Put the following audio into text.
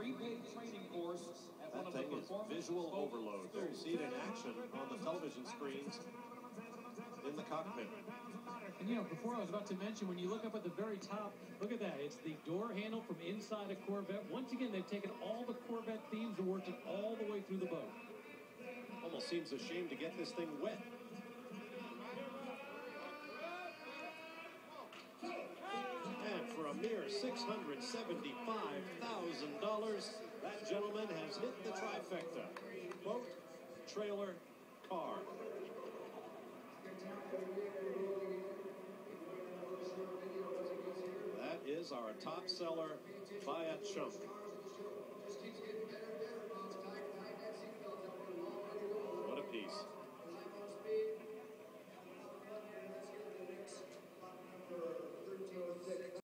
prepaid training course at one of the performance visual overload. There you see it in action on the television screens in the cockpit. And you know, before I was about to mention, when you look up at the very top, look at that. It's the door handle from inside a Corvette. Once again, they've taken all the Corvette themes and worked it all the way through the boat. Almost seems a shame to get this thing wet. And for a mere $675,000, that gentleman has hit the trifecta. Boat, trailer, car. That is our top seller by a chunk.